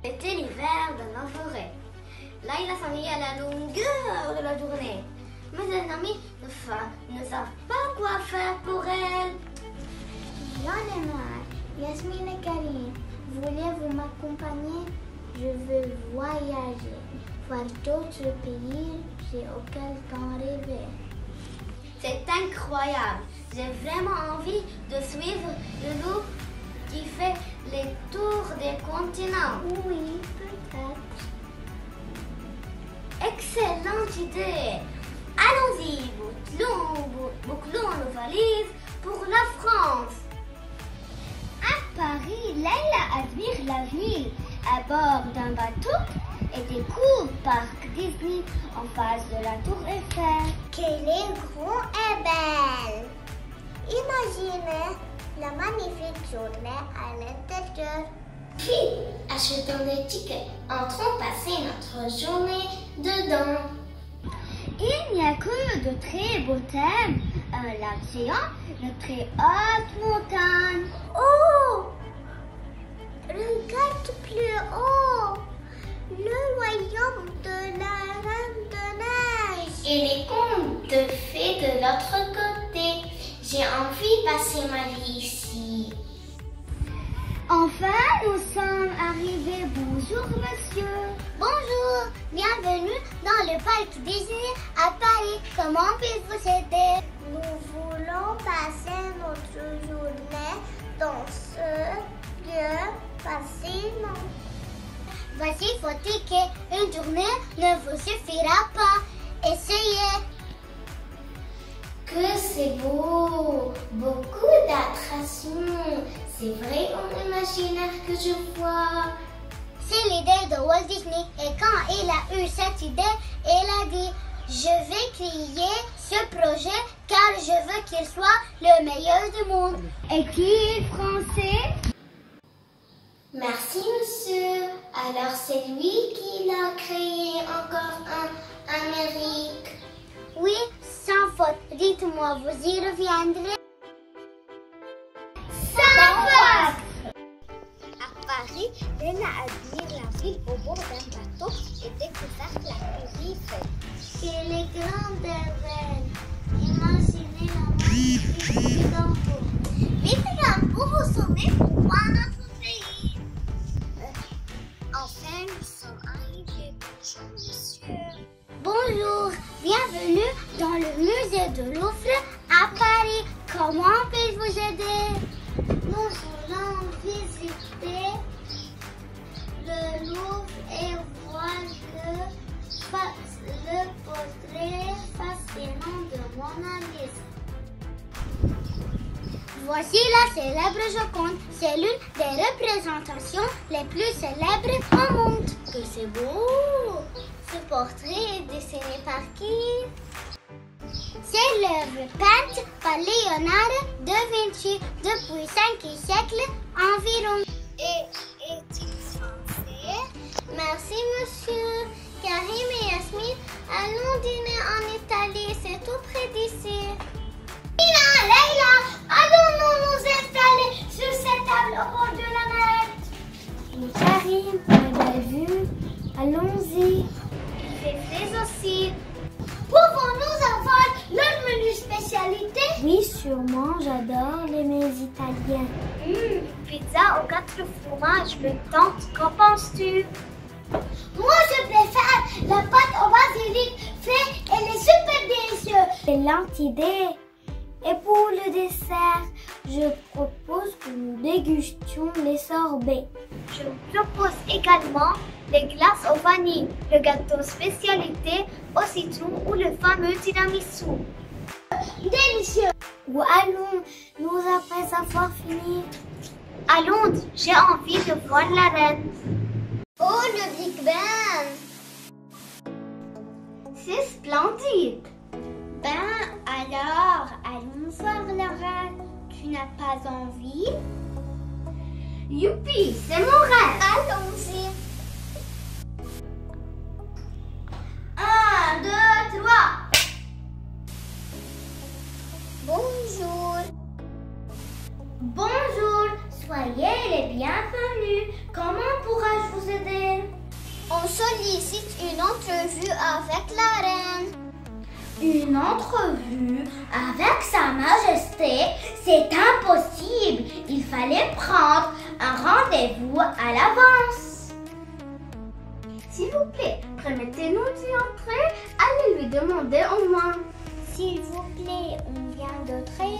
C'était l'hiver dans la forêt. Laila s'ennuie à la longueur de la journée. Mais ses amis ne savent pas quoi faire pour elle. J'en ai marre. Yasmine et Karim, voulez-vous m'accompagner? Je veux voyager, voir d'autres pays auxquels j'en rêvais. C'est incroyable. J'ai vraiment envie de suivre le loup qui fait les tours des continents. Oui, peut-être. Excellente idée. Allons-y, bouclons nos valises pour la France. À Paris, Laila admire la ville à bord d'un bateau et découvre Parc Disney en face de la Tour Eiffel. Qu'elle est grande et belle. Imaginez la magnifique journée à l'intérieur. Puis, achetons des tickets. Entrons passer notre journée dedans. Il n'y a que de très beaux thèmes. Un lac géant, de très hautes montagnes. Oh! Regarde plus haut. Le royaume de la Reine de Neige. Et les contes de fées de l'autre côté. J'ai envie de passer ma vie ici. Enfin, nous sommes arrivés. Bonjour, monsieur. Bonjour, bienvenue dans le parc Disney à Paris. Comment puis-je vous aider? Nous voulons passer notre journée dans ce lieu facilement. Voici vos tickets. Une journée ne vous suffira pas. Essayez. Que c'est beau! Beaucoup d'attractions. C'est vrai en imaginaire que je vois. C'est l'idée de Walt Disney et quand il a eu cette idée, il a dit « Je vais créer ce projet car je veux qu'il soit le meilleur du monde. » Est-il français? Merci monsieur. Alors c'est lui qui l'a créé encore en Amérique. Oui, sans faute. Dites-moi, vous y reviendrez? À Paris, Lena admire la ville au bord d'un bateau et découvert la tour Eiffel. Et les grandes belles. Imaginez la magnifique d'enfant. Vite, vous vous sauvez pour voir notre pays. Enfin, nous sommes arrivés. Bonjour, monsieur. Bonjour, bienvenue dans le musée de Louvre à Paris. Comment puis-je vous aider? Nous voulons visiter le Louvre et voir le portrait fascinant de Mona Lisa. Voici la célèbre Joconde. C'est l'une des représentations les plus célèbres au monde. Que c'est beau. Ce portrait est dessiné par qui? C'est l'œuvre peinte par Léonard de Vinci depuis 5 siècles environ. Et est-il français? Merci monsieur. Karim et Yasmine, allons dîner en Italie, c'est tout près d'ici. Leila, allons-nous nous installer sur cette table au bord de la mer? Karim, on l'a vu. Allons-y. Il fait frais aussi. Pouvons-nous avoir leur menu spécialité? Oui, sûrement. J'adore les mets italiens. Pizza aux 4 fromages me tente. Qu'en penses-tu? Moi, je préfère la pâte au basilic frais. Elle est super délicieuse. Excellente idée. Et pour le dessert, je propose que nous dégustions les sorbets. Je vous propose également les glaces au vanille, le gâteau spécialité au citron ou le fameux tiramisu. Délicieux! Où allons-nous après avoir fini? À Londres, j'ai envie de voir la reine. Oh, le Big Ben! C'est splendide! Ben alors, allons voir la reine. Tu n'as pas envie? Youpi, c'est mon rêve! Allons-y. 1, 2, 3. Bonjour. Bonjour. Soyez les bienvenus. Comment pourrais-je vous aider? On sollicite une entrevue avec la reine. Une entrevue avec Sa Majesté? C'est impossible. Il fallait prendre un rendez-vous à l'avance. S'il vous plaît, permettez-nous d'y entrer. Allez lui demander au moins. S'il vous plaît, on vient de très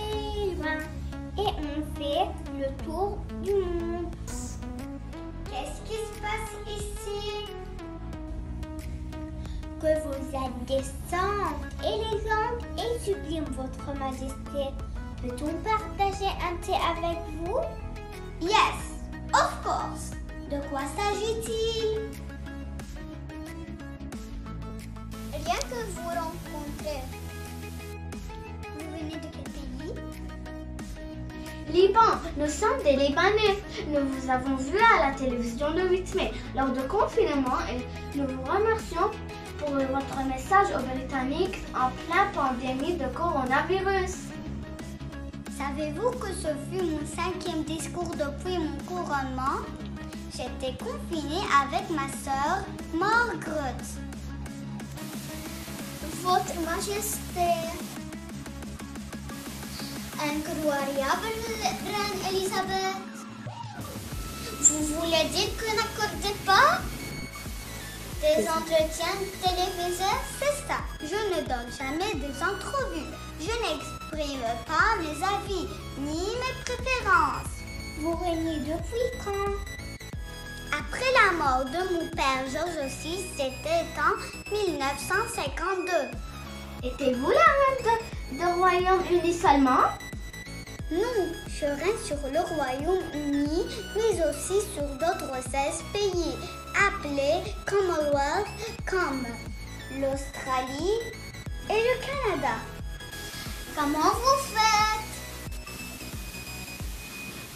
loin et on fait le tour du monde. Qu'est-ce qui se passe ici? Que vous êtes décente, élégante et sublime, Votre Majesté. Peut-on partager un thé avec vous? Yes, of course. De quoi s'agit-il? Rien que vous rencontrez. Vous venez de quel pays? Liban, nous sommes des Libanais. Nous vous avons vu à la télévision le 8 mai lors du confinement et nous vous remercions pour votre message aux Britanniques en pleine pandémie de coronavirus. Savez-vous que ce fut mon 5e discours depuis mon couronnement? J'étais confinée avec ma sœur Margaret. Votre Majesté, incroyable Reine Elisabeth. Vous voulez dire que n'accordez pas des entretiens télévisés? C'est ça. Je ne donne jamais des entrevues. Je n'exprime pas mes avis ni mes préférences. Vous régnez depuis quand? Après la mort de mon père George VI, c'était en 1952. Étiez-vous la reine du Royaume-Uni seulement? Non, je règne sur le Royaume-Uni, mais aussi sur d'autres 16 pays, appelés Commonwealth, comme l'Australie et le Canada. Comment vous faites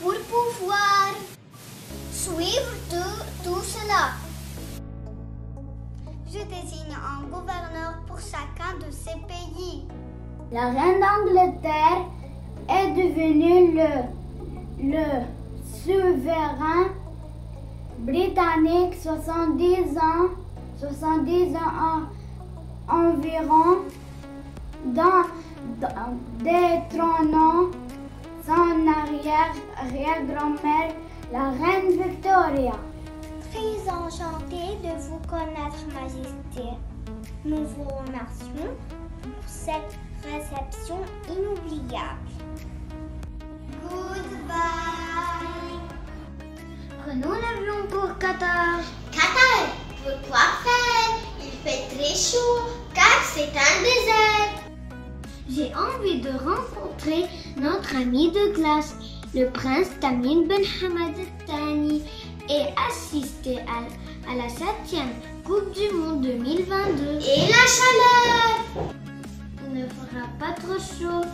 pour pouvoir suivre tout cela? Je désigne un gouverneur pour chacun de ces pays. La reine d'Angleterre est devenue le souverain britannique 70 ans environ, détrônant son arrière-grand-mère, la reine Victoria. Très enchantée de vous connaître, Majesté. Nous vous remercions pour cette réception inoubliable. Goodbye. Prenons l'avion pour Qatar. Qatar, pourquoi faire? Il fait très chaud car c'est un désert. J'ai envie de rencontrer notre ami de classe, le prince Tamim Ben Hamad Al-Thani, et assister à la 7e Coupe du Monde 2022. Et la chaleur? Il ne fera pas trop chaud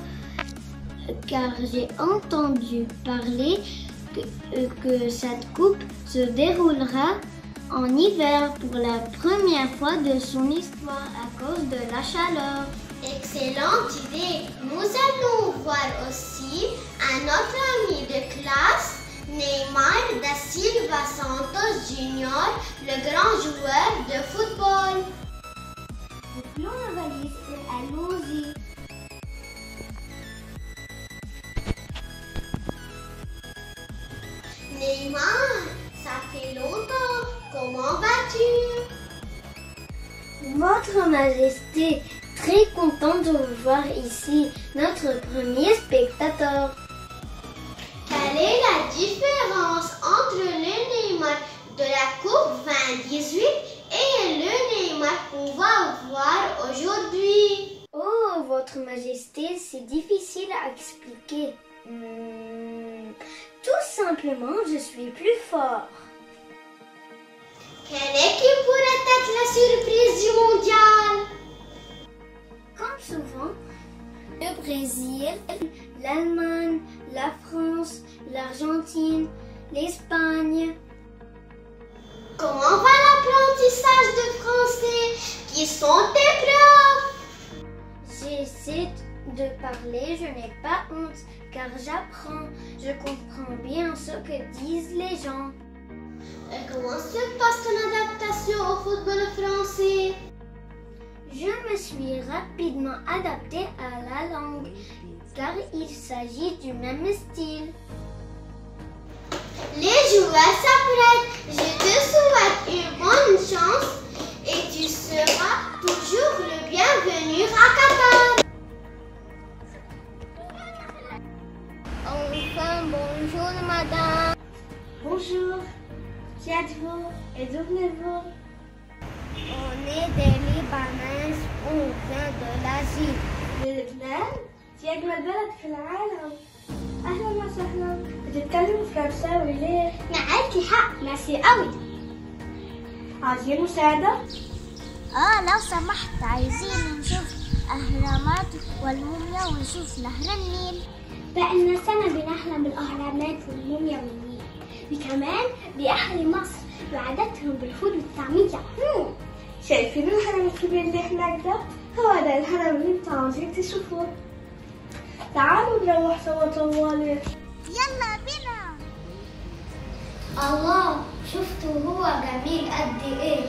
car j'ai entendu parler que cette coupe se déroulera en hiver pour la première fois de son histoire à cause de la chaleur. Excellente idée. Nous allons voir aussi un autre ami de classe, Neymar da Silva Santos Jr., le grand joueur de football. Plions la valise et allons-y. Neymar, ça fait longtemps. Comment vas-tu? Votre Majesté, très contente de vous voir ici, notre premier spectateur. Quelle est la différence entre le Neymar de la Coupe 2018 et le Neymar qu'on va voir aujourd'hui? Oh, Votre Majesté, c'est difficile à expliquer. Tout simplement, je suis plus fort. Quelle équipe pourrait être la surprise du mondial? Comme souvent, le Brésil, l'Allemagne, la France, l'Argentine, l'Espagne. Comment va l'apprentissage de français? Qui sont tes profs? J'essaie de parler, je n'ai pas honte, car j'apprends. Je comprends bien ce que disent les gens. Et comment se passe ton adaptation au football français? Je me suis rapidement adaptée à la langue, car il s'agit du même style. Les joueurs s'apprêtent. Je te souhaite une bonne chance et tu seras toujours le bienvenu à Qatar. Enfin, bonjour madame. Bonjour, qui êtes-vous et d'où venez-vous? On est des Libanais, on vient de l'Asie. من لبنان؟ دي أجمل بلد في العالم. أهلا وسهلا. بتتكلموا فرنساوي ليه؟ معاكي حق، ماشي قوي. عايزين مساعدة؟ لو سمحت عايزين نشوف أهرامات والموميا ونشوف نهر النيل. بقالنا سنة بنحلم بالأهرامات والموميا والنيل، وكمان بأهل مصر وعاداتهم بالفول والطعمية. شايفين الهرم الكبير اللي هناك ده؟ هو ده الهرم اللي انتوا عاوزين تشوفوه. تعالوا نروح سوا طوالي. يلا بينا. الله، شفتوا هو جميل قد ايه.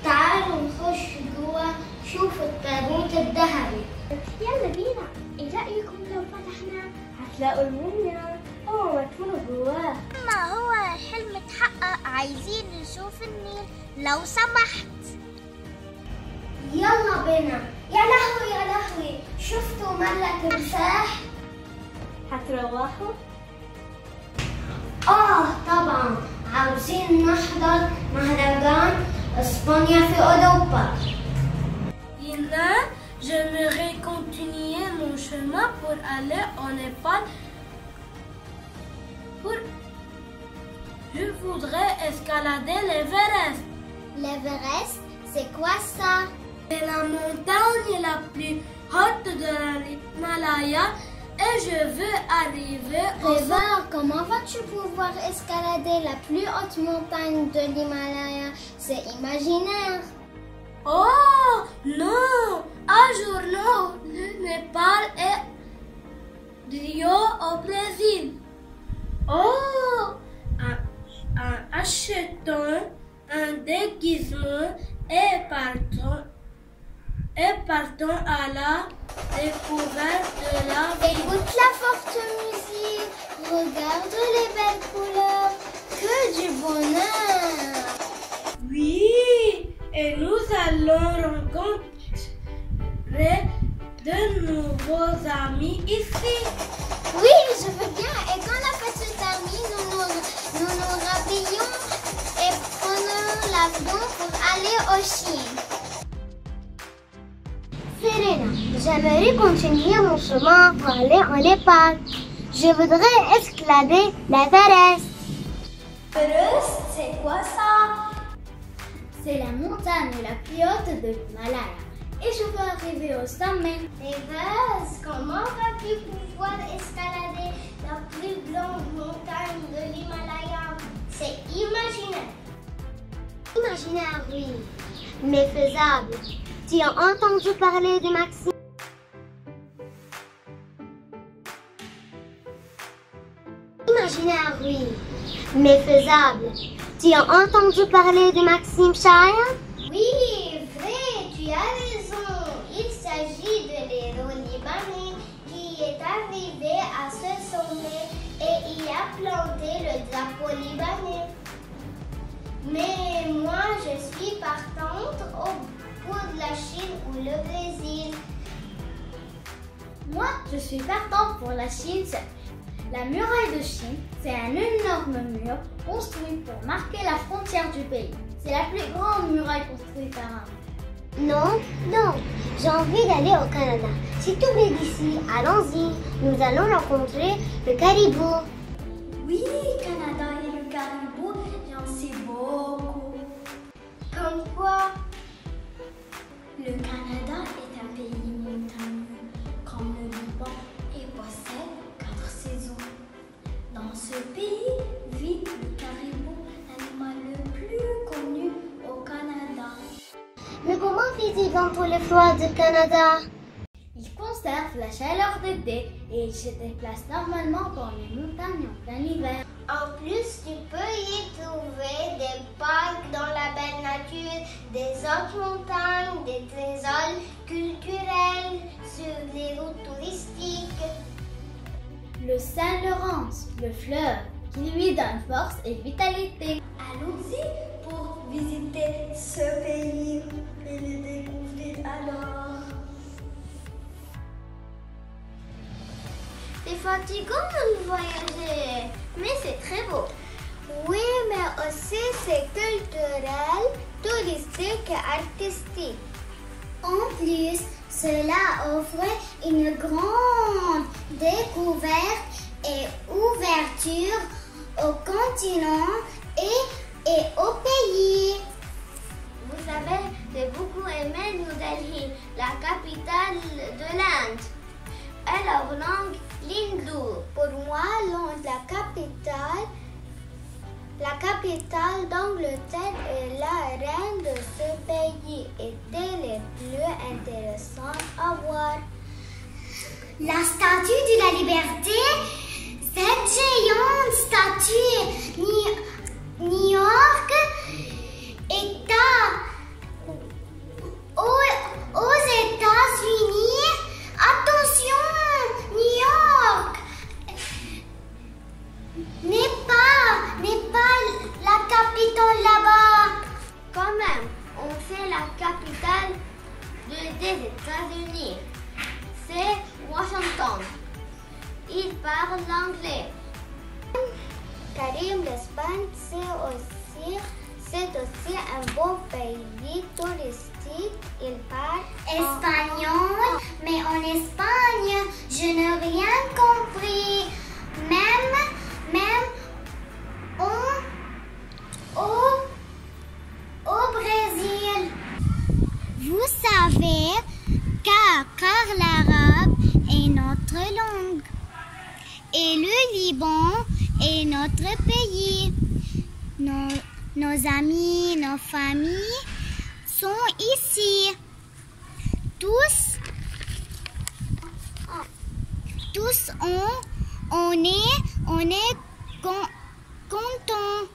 تعالوا نخش جوا شوفوا التابوت الذهبي. يلا بينا. ايه رأيكم لو فتحنا؟ هتلاقوا الموميا هو مدفون جواه. ما هو الحلم اتحقق، عايزين نشوف النيل لو سمحت. يلا بينا. يا لهوي يا لهوي، شفتوا ملا تمساح؟ هتروحوا؟ طبعا، عاوزين نحضر مهرجان اسبانيا في اوروبا. J'aimerais continuer mon chemin pour aller au Népal. Je voudrais escalader l'Everest. L'Everest, c'est quoi ça? C'est la montagne la plus haute de l'Himalaya et je veux arriver au sommet. Rêveur, comment vas-tu pouvoir escalader la plus haute montagne de l'Himalaya? C'est imaginaire. Oh non! Un jour non, le Népal et Rio au Brésil. Achetons un déguisement et partons à la découverte de la vie. Écoute la forte musique, regarde les belles couleurs, que du bonheur. Oui, et nous allons rencontrer de nouveaux amis ici. Oui, je veux bien. Et quand la fête se termine, nous nous rhabillons et prenons l'avion pour aller au Chine. Serena, j'aimerais continuer mon chemin pour aller en Népal. Je voudrais escalader l'Everest. L'Everest, c'est quoi ça? C'est la montagne la plus haute de l'Himalaya. Et je veux arriver au sommet. Rêveuse, comment vas-tu pouvoir escalader la plus grande montagne de l'Himalaya? C'est imaginaire. Imaginaire, oui, mais faisable. Tu as entendu parler de Maxime? Imaginaire, oui, mais faisable. Tu as entendu parler de Maxime Chaya? Oui, vrai, tu as raison. Il s'agit de l'héros libanais qui est arrivé à ce sommet et il a planté le drapeau libanais. Mais moi, je suis partante pour la Chine ou le Brésil. Moi, je suis partante pour la Chine. La muraille de Chine, c'est un énorme mur construit pour marquer la frontière du pays. C'est la plus grande muraille construite par un homme. Non, non, j'ai envie d'aller au Canada. Si tout est d'ici, allons-y. Nous allons rencontrer le caribou. Oui, Canada et le caribou, j'en sais beaucoup. Comme quoi? Le Canada est un pays montagneux, comme le Liban, et possède 4 saisons. Dans ce pays vit le caribou, l'animal le plus connu au Canada. Mais comment vit-il dans tous les froids du Canada? Il conserve supportent la chaleur d'été et ils se déplacent normalement dans les montagnes en plein hiver. En plus, tu peux y trouver des parcs dans la belle nature, des hautes montagnes, des trésors culturels sur les routes touristiques. Le Saint-Laurent, le fleuve, qui lui donne force et vitalité. Allons-y pour visiter ce pays et le découvrir alors. C'est fatigant de voyager, mais c'est très beau. Oui, mais aussi c'est culturel, touristique et artistique. En plus, cela offre une grande découverte et ouverture au continent et au pays. Vous savez, j'ai beaucoup aimé New Delhi, la capitale de l'Inde. Et leur langue, l'hindou. Pour moi, la capitale d'Angleterre et la reine de ce pays étaient les plus intéressantes à voir. La statue de la liberté, cette géante statue, New York, est aux États-Unis. Attention, New York n'est pas la capitale là-bas. Quand même, on sait la capitale des États-Unis. C'est Washington. Ils parlent l'anglais. Karim, l'Espagne, c'est aussi un beau pays touristique. Ils parlent espagnol, mais en Espagne, je n'ai rien compris. Même au Brésil. Vous savez, car l'arabe est notre langue et le Liban est notre pays. Nos amis, nos familles sont ici. Tous on est contents.